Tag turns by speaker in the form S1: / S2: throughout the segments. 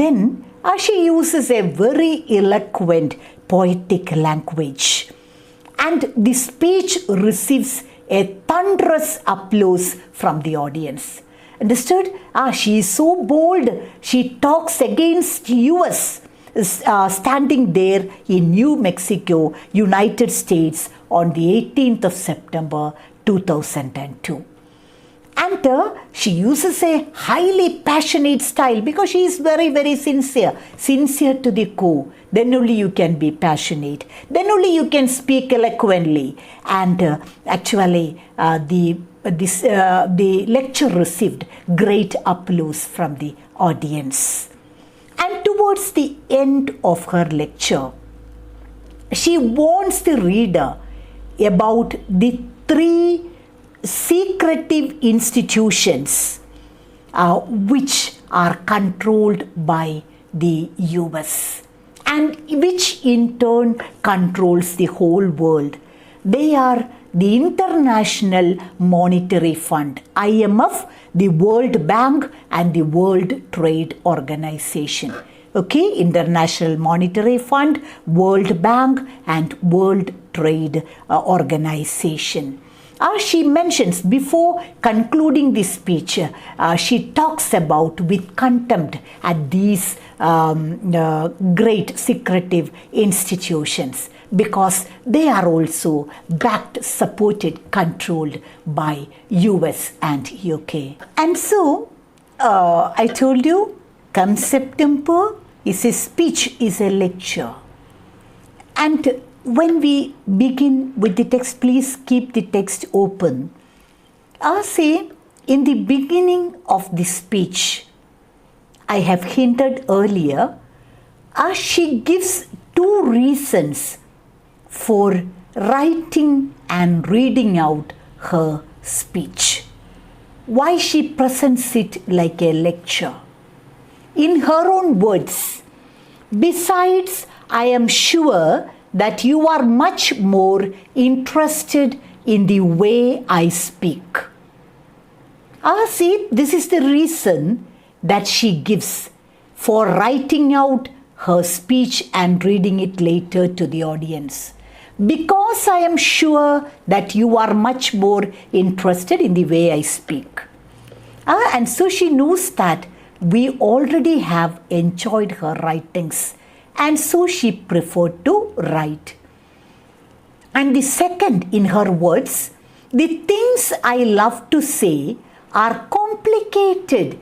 S1: Then she uses a very eloquent, poetic language. And the speech receives a thunderous applause from the audience. Understood? She is so bold. She talks against US, standing there in New Mexico, United States on the 18th of September 2002. And she uses a highly passionate style because she is very, very sincere to the core. Then only you can be passionate. Then only you can speak eloquently. And actually, the lecture received great applause from the audience. And towards the end of her lecture, she warns the reader about the 3 secretive institutions which are controlled by the US and which in turn controls the whole world. They are the International Monetary Fund, IMF, the World Bank and the World Trade Organization. Okay, International Monetary Fund, World Bank and World Trade Organization. She mentions before concluding this speech, she talks about with contempt at these great secretive institutions because they are also backed, supported, controlled by US and UK. And so, I told you, come September is a speech, is a lecture. And when we begin with the text, please keep the text open. I say, in the beginning of the speech, I have hinted earlier, she gives 2 reasons for writing and reading out her speech. Why she presents it like a lecture. In her own words, besides, I am sure that you are much more interested in the way I speak. See, this is the reason that she gives for writing out her speech and reading it later to the audience. Because I am sure that you are much more interested in the way I speak. And so she knows that we already have enjoyed her writings. And so she preferred to write. And the second, in her words, the things I love to say are complicated,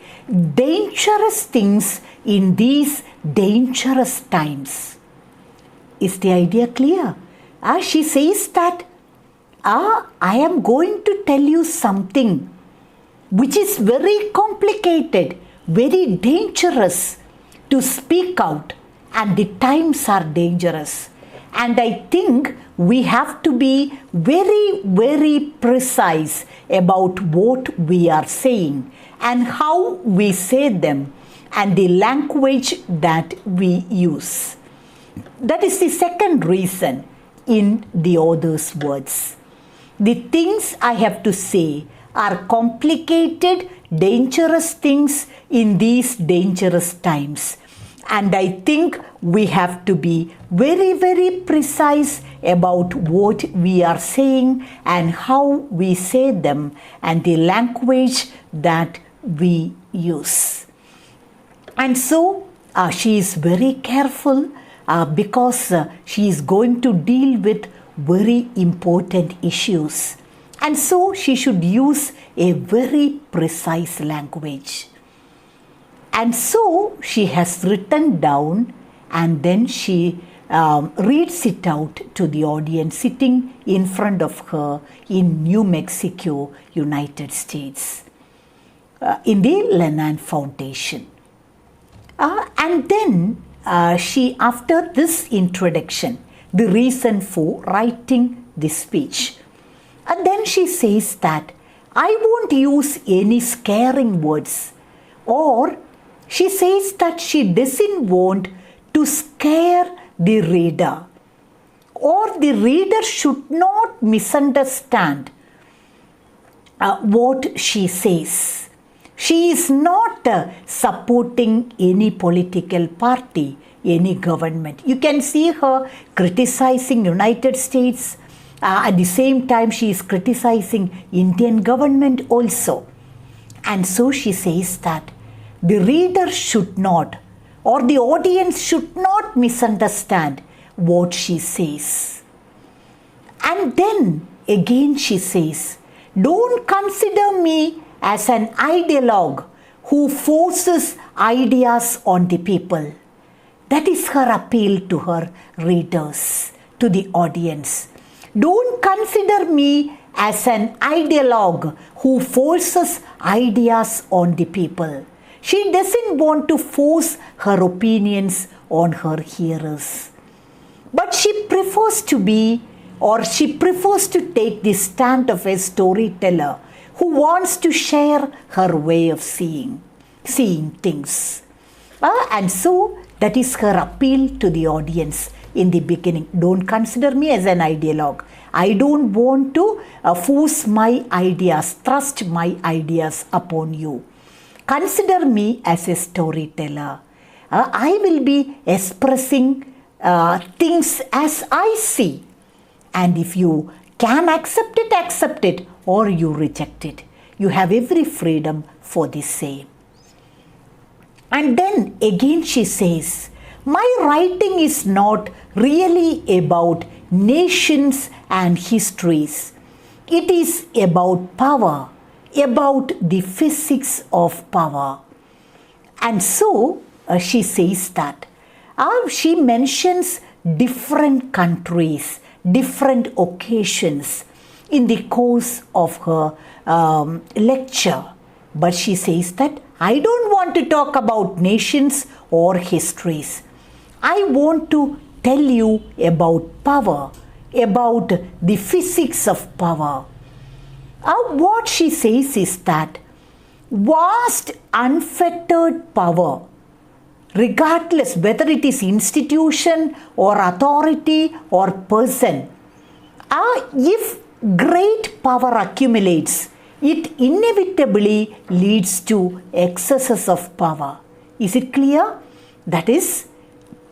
S1: dangerous things in these dangerous times. Is the idea clear? She says that I am going to tell you something which is very complicated, very dangerous to speak out. And the times are dangerous. And I think we have to be very, very precise about what we are saying and how we say them and the language that we use. That is the second reason in the author's words. The things I have to say are complicated, dangerous things in these dangerous times. And I think we have to be very, very precise about what we are saying and how we say them and the language that we use. And so she is very careful because she is going to deal with very important issues. And so she should use a very precise language. And so she has written down and then she reads it out to the audience sitting in front of her in New Mexico, United States, in the Lenin Foundation. And then she, after this introduction, the reason for writing this speech, and then she says that I won't use any scaring words, or she says that she doesn't want to scare the reader, or the reader should not misunderstand what she says. She is not supporting any political party, any government. You can see her criticizing United States. At the same time, she is criticizing Indian government also. And so she says that the reader should not, or the audience should not misunderstand what she says. And then again she says, don't consider me as an ideologue who forces ideas on the people. That is her appeal to her readers, to the audience. Don't consider me as an ideologue who forces ideas on the people. She doesn't want to force her opinions on her hearers. But she prefers to be, or she prefers to take the stand of a storyteller who wants to share her way of seeing things. And so that is her appeal to the audience in the beginning. Don't consider me as an ideologue. I don't want to force my ideas, thrust my ideas upon you. Consider me as a storyteller. I will be expressing things as I see. And if you can accept it, or you reject it. You have every freedom for the same. And then again she says, my writing is not really about nations and histories. It is about power, about the physics of power. And so she says that. She mentions different countries, different occasions in the course of her lecture. But she says that I don't want to talk about nations or histories. I want to tell you about power, about the physics of power. What she says is that vast unfettered power, regardless whether it is institution or authority or person, if great power accumulates, it inevitably leads to excesses of power. Is it clear? That is,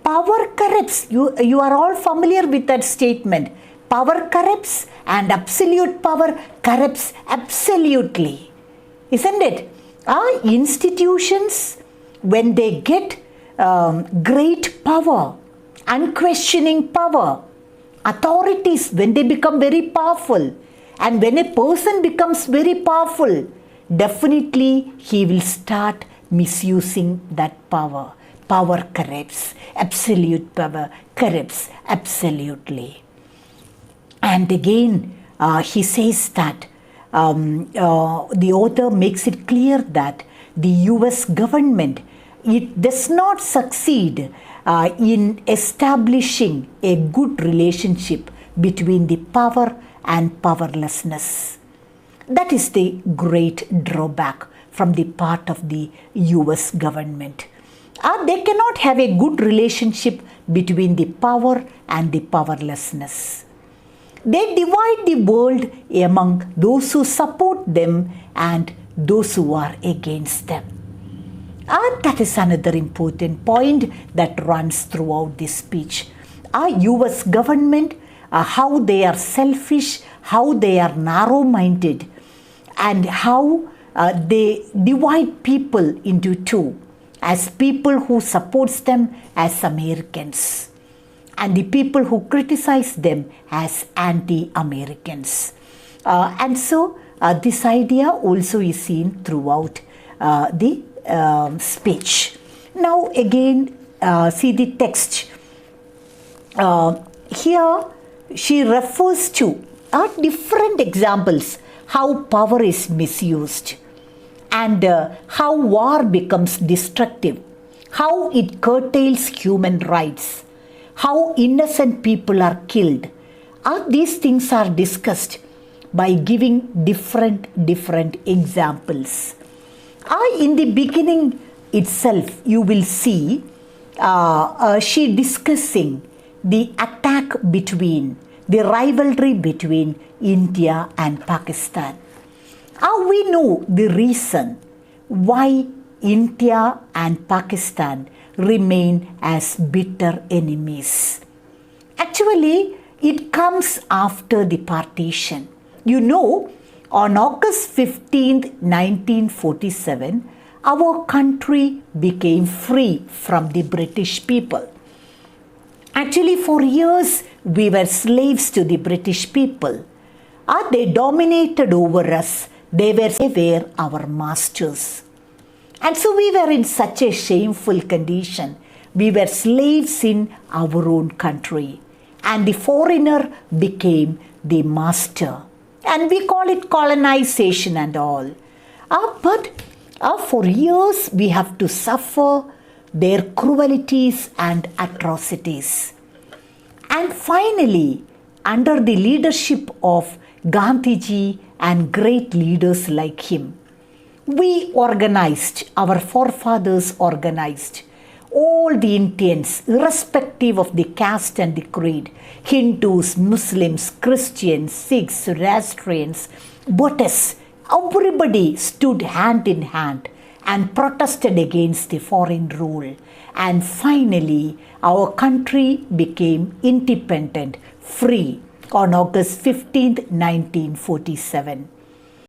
S1: power corrupts. You are all familiar with that statement. Power corrupts and absolute power corrupts absolutely. Isn't it? Institutions, when they get great power, unquestioning power, authorities, when they become very powerful, and when a person becomes very powerful, definitely he will start misusing that power. Power corrupts. Absolute power corrupts absolutely. And again, he says that the author makes it clear that the US government, it does not succeed in establishing a good relationship between the power and powerlessness. That is the great drawback from the part of the US government. They cannot have a good relationship between the power and the powerlessness. They divide the world among those who support them and those who are against them. That is another important point that runs throughout this speech. US government, how they are selfish, how they are narrow-minded, and how they divide people into two, as people who supports them as Americans, and the people who criticize them as anti-Americans. And so this idea also is seen throughout the speech. Now again, see the text. Here she refers to different examples how power is misused, and how war becomes destructive, how it curtails human rights, how innocent people are killed. These things are discussed by giving different examples. In the beginning itself, you will see she discussing the attack between, the rivalry between India and Pakistan. We know the reason why India and Pakistan remain as bitter enemies. Actually, it comes after the partition. You know, on August 15th, 1947, our country became free from the British people. Actually, for years, we were slaves to the British people. They dominated over us. They were our masters. And so we were in such a shameful condition. We were slaves in our own country. And the foreigner became the master. And we call it colonization and all. But for years we have to suffer their cruelties and atrocities. And finally, under the leadership of Gandhiji and great leaders like him, we organized, our forefathers organized, all the Indians, irrespective of the caste and the creed, Hindus, Muslims, Christians, Sikhs, Zoroastrians, Buddhists, everybody stood hand in hand and protested against the foreign rule. And finally, our country became independent, free on August 15th, 1947.